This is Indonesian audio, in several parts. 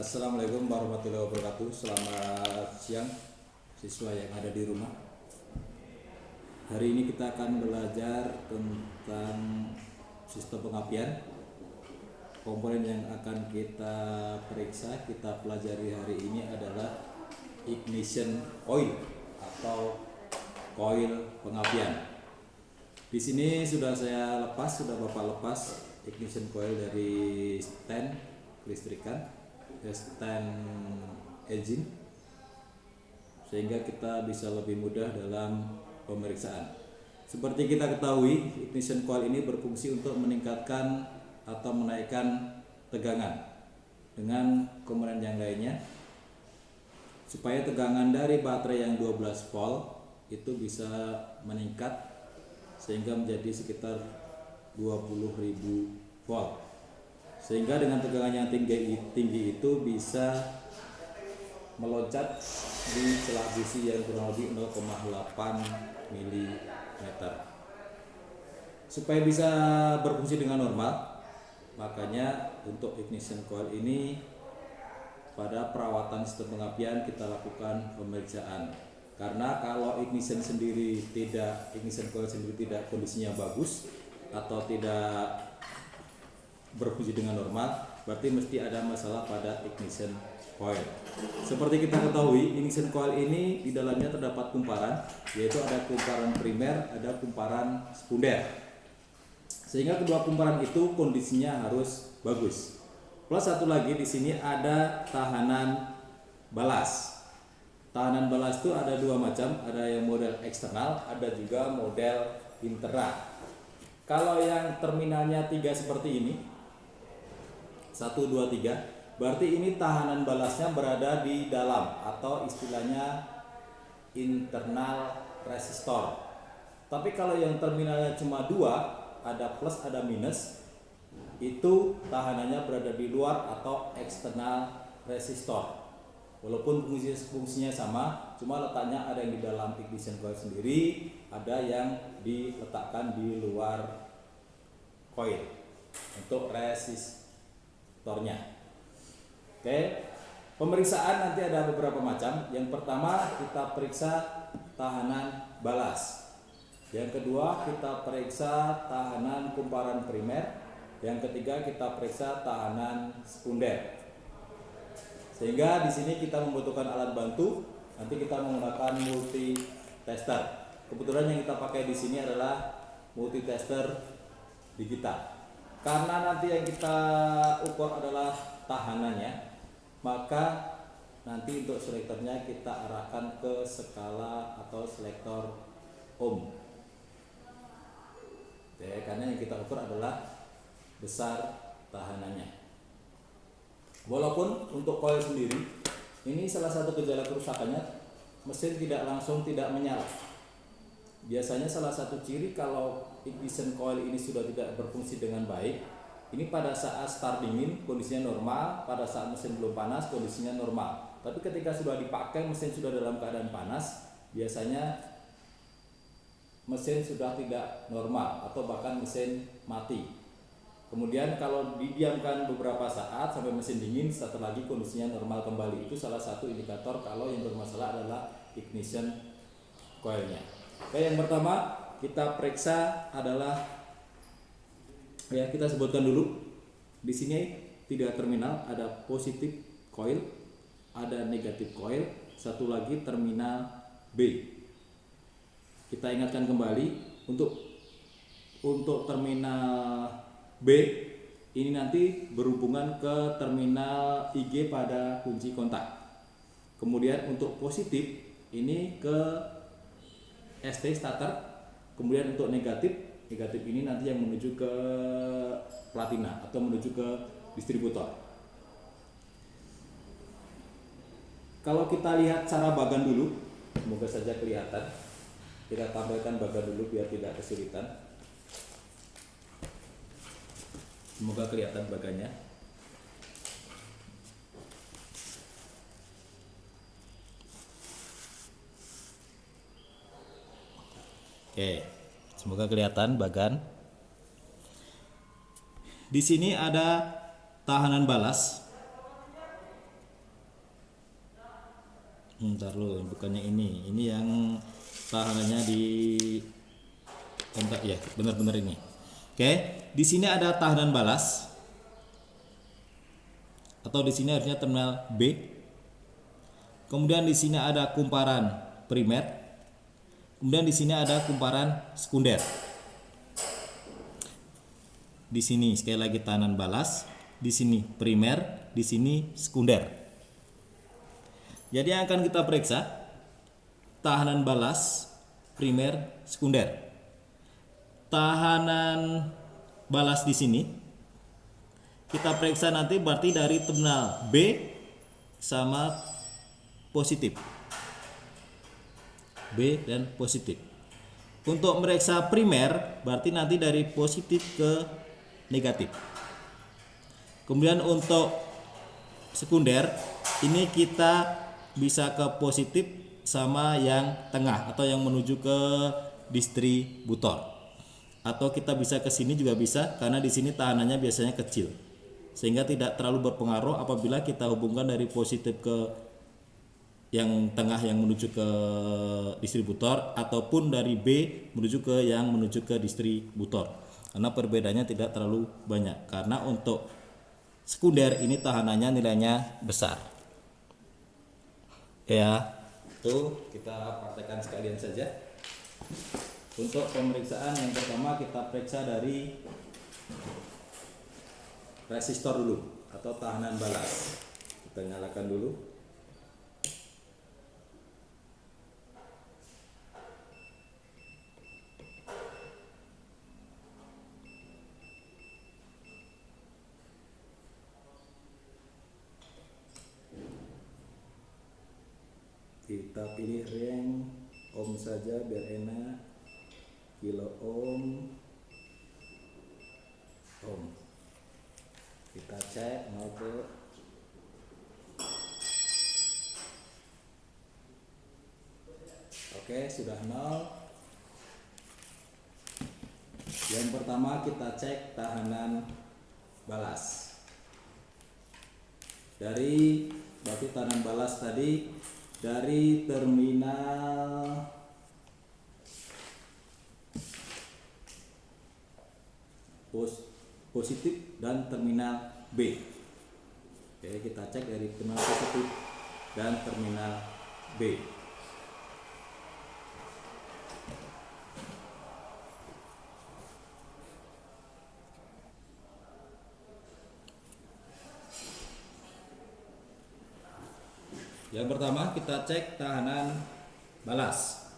Assalamualaikum warahmatullahi wabarakatuh. Selamat siang siswa yang ada di rumah. Hari ini kita akan belajar tentang sistem pengapian. Komponen yang akan kita periksa, kita pelajari hari ini adalah ignition coil atau koil pengapian. Di sini sudah Bapak lepas ignition coil dari stand kelistrikan, stand engine, sehingga kita bisa lebih mudah dalam pemeriksaan. Seperti kita ketahui, ignition coil ini berfungsi untuk meningkatkan atau menaikkan tegangan dengan komponen yang lainnya, supaya tegangan dari baterai yang 12 volt itu bisa meningkat sehingga menjadi sekitar 20.000 volt. Sehingga dengan tegangan yang tinggi itu bisa meloncat di celah busi yang kurang lebih 0,8 mm. Supaya bisa berfungsi dengan normal, makanya untuk ignition coil ini pada perawatan sistem pengapian kita lakukan pemeriksaan. Karena kalau ignition coil sendiri tidak kondisinya bagus atau tidak berfungsi dengan normal, berarti mesti ada masalah pada ignition coil. Seperti kita ketahui, ignition coil ini di dalamnya terdapat kumparan, yaitu ada kumparan primer, ada kumparan sekunder. Sehingga kedua kumparan itu kondisinya harus bagus. Plus satu lagi, di sini ada tahanan balas. Tahanan balas itu ada dua macam, ada yang model eksternal, ada juga model internal. Kalau yang terminalnya 3 seperti ini, 1, 2, 3, berarti ini tahanan balasnya berada di dalam, atau istilahnya internal resistor. Tapi kalau yang terminalnya cuma 2, ada plus ada minus, itu tahanannya berada di luar atau eksternal resistor. Walaupun fungsinya sama, cuma letaknya ada yang di dalam ignition coil sendiri, ada yang diletakkan di luar coil untuk resistornya. Oke, pemeriksaan nanti ada beberapa macam. Yang pertama kita periksa tahanan balas. Yang kedua kita periksa tahanan kumparan primer. Yang ketiga kita periksa tahanan sekunder. Sehingga di sini kita membutuhkan alat bantu. Nanti kita menggunakan multi tester. Kebetulan yang kita pakai di sini adalah multi tester digital. Karena nanti yang kita ukur adalah tahanannya, maka nanti untuk selektornya kita arahkan ke skala atau selektor ohm. Karena yang kita ukur adalah besar tahanannya. Walaupun untuk coil sendiri, ini salah satu gejala kerusakannya, mesin tidak menyala. Biasanya salah satu ciri kalau ignition coil ini sudah tidak berfungsi dengan baik, ini pada saat start dingin kondisinya normal, pada saat mesin belum panas kondisinya normal. Tapi ketika sudah dipakai, mesin sudah dalam keadaan panas, biasanya mesin sudah tidak normal atau bahkan mesin mati. Kemudian kalau didiamkan beberapa saat sampai mesin dingin, setelah lagi kondisinya normal kembali. Itu salah satu indikator kalau yang bermasalah adalah ignition coilnya. Oke, yang pertama kita periksa adalah, kita sebutkan dulu. Di sini tiga terminal, ada positif coil, ada negatif coil, satu lagi terminal B. Kita ingatkan kembali untuk terminal B ini nanti berhubungan ke terminal IG pada kunci kontak. Kemudian untuk positif ini ke ST starter. Kemudian untuk negatif ini nanti yang menuju ke platina atau menuju ke distributor. Kalau kita lihat cara bagan dulu, semoga saja kelihatan. Kita tampilkan bagan dulu biar tidak kesulitan. Semoga kelihatan bagannya. Oke, semoga kelihatan bagan. Di sini ada tahanan balas. Ntar lo, bukannya ini yang tahanannya di kontak ya, benar-benar ini. Oke, di sini ada tahanan balas, atau di sini harusnya terminal B. Kemudian di sini ada kumparan primer. Kemudian di sini ada kumparan sekunder. Di sini sekali lagi tahanan balas, di sini primer, di sini sekunder. Jadi yang akan kita periksa tahanan balas, primer, sekunder. Tahanan balas di sini kita periksa nanti berarti dari terminal B sama positif. B dan positif. Untuk meriksa primer berarti nanti dari positif ke negatif. Kemudian untuk sekunder ini kita bisa ke positif sama yang tengah atau yang menuju ke distributor. Atau kita bisa ke sini juga bisa karena di sini tahanannya biasanya kecil. Sehingga tidak terlalu berpengaruh apabila kita hubungkan dari positif ke yang tengah yang menuju ke distributor ataupun dari B menuju ke yang menuju ke distributor. Karena perbedaannya tidak terlalu banyak. Karena untuk sekunder ini tahanannya nilainya besar. Ya, tuh kita praktekkan sekalian saja. Untuk pemeriksaan yang pertama kita periksa dari resistor dulu atau tahanan balas. Kita nyalakan dulu. Kita pilih rank ohm saja biar enak, kilo ohm, kita cek mau ke oke, sudah 0. Yang pertama kita cek tahanan balas dari berarti tahanan balas tadi dari terminal positif dan terminal B. Oke, kita cek dari terminal positif dan terminal B. Yang pertama kita cek tahanan balas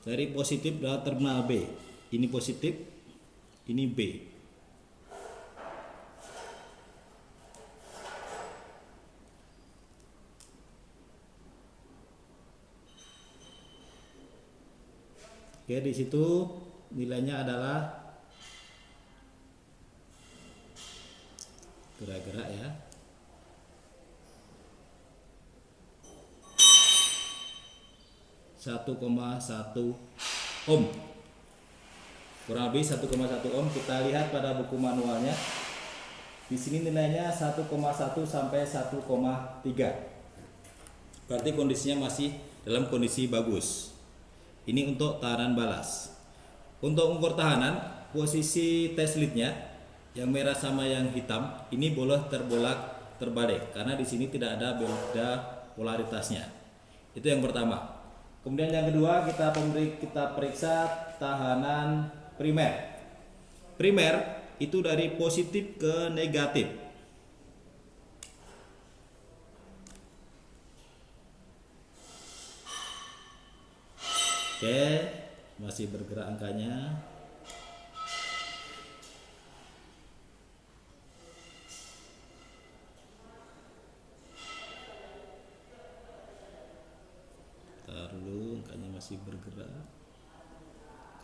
dari positif dan terminal B. Ini positif, ini B. Oke, di situ nilainya adalah gerak-gerak ya. 1,1 ohm, kurang lebih 1,1 ohm. Kita lihat pada buku manualnya. Di sini nilainya 1,1 sampai 1,3. Berarti kondisinya masih dalam kondisi bagus. Ini untuk tahanan balas. Untuk ukur tahanan, posisi test leadnya yang merah sama yang hitam ini boleh terbolak terbalik karena di sini tidak ada beda polaritasnya. Itu yang pertama. Kemudian yang kedua kita periksa tahanan primer. Primer itu dari positif ke negatif. Oke, masih bergerak angkanya. Dulu angkanya masih bergerak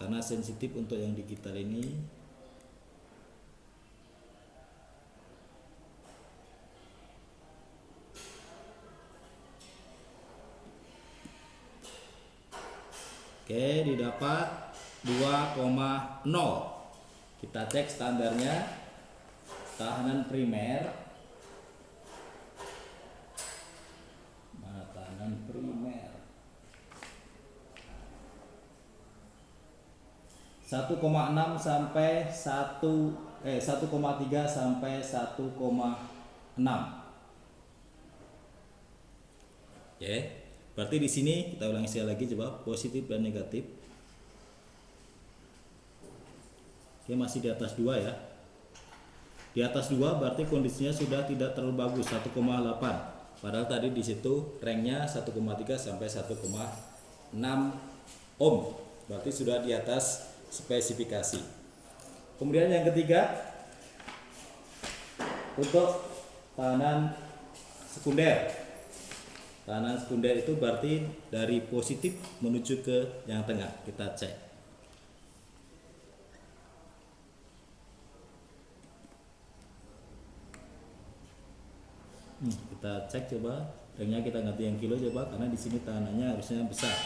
karena sensitif untuk yang digital ini. Oke, didapat 2,0. Kita cek standarnya tahanan primer. Mana tahanan primer? 1,6 sampai 1,3 sampai 1,6. Oke, berarti di sini kita ulangi sekali lagi, coba positif dan negatif. Oke, masih di atas 2 ya. Di atas 2 berarti kondisinya sudah tidak terlalu bagus, 1,8. Padahal tadi di situ ranknya 1,3 sampai 1,6 ohm. Berarti sudah di atas spesifikasi. Kemudian yang ketiga, untuk tahanan sekunder. Tahanan sekunder itu berarti dari positif menuju ke yang tengah. Kita cek. Kita cek coba. Ranknya kita ganti yang kilo coba, karena di sini tahanannya harusnya besar.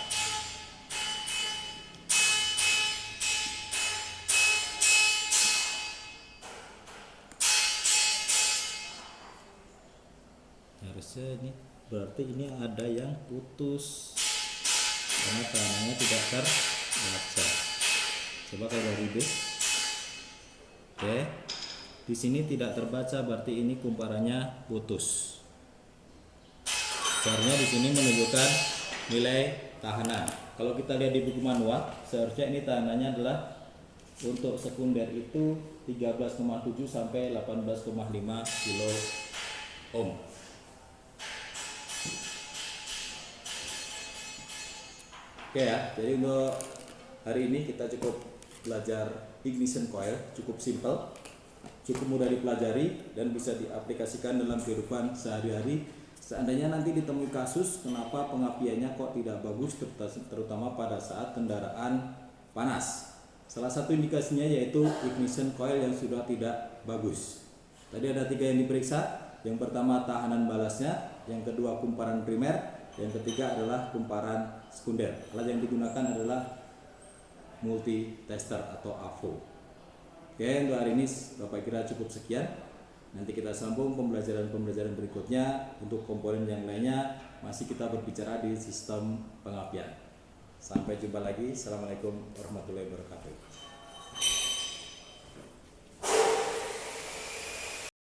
Harusnya ini berarti ini ada yang putus karena tahanannya tidak terbaca. Coba kalau dari B. Oke. Di sini tidak terbaca, berarti ini kumparannya putus. Seharusnya di sini menunjukkan nilai tahanan. Kalau kita lihat di buku manual, seharusnya ini tahanannya adalah untuk sekunder itu 13,7 sampai 18,5 kilo ohm. Oke ya, jadi untuk hari ini kita cukup belajar ignition coil, cukup simple, cukup mudah dipelajari dan bisa diaplikasikan dalam kehidupan sehari-hari. Seandainya nanti ditemui kasus kenapa pengapiannya kok tidak bagus, terutama pada saat kendaraan panas. Salah satu indikasinya yaitu ignition coil yang sudah tidak bagus. Tadi ada 3 yang diperiksa. Yang pertama tahanan balasnya, yang kedua kumparan primer, yang ketiga adalah kumparan sekunder. Alat yang digunakan adalah multi tester atau AVO. Oke, untuk hari ini Bapak kira cukup sekian. Nanti kita sambung pembelajaran berikutnya. Untuk komponen yang lainnya masih kita berbicara di sistem pengapian. Sampai jumpa lagi. Assalamualaikum warahmatullahi wabarakatuh.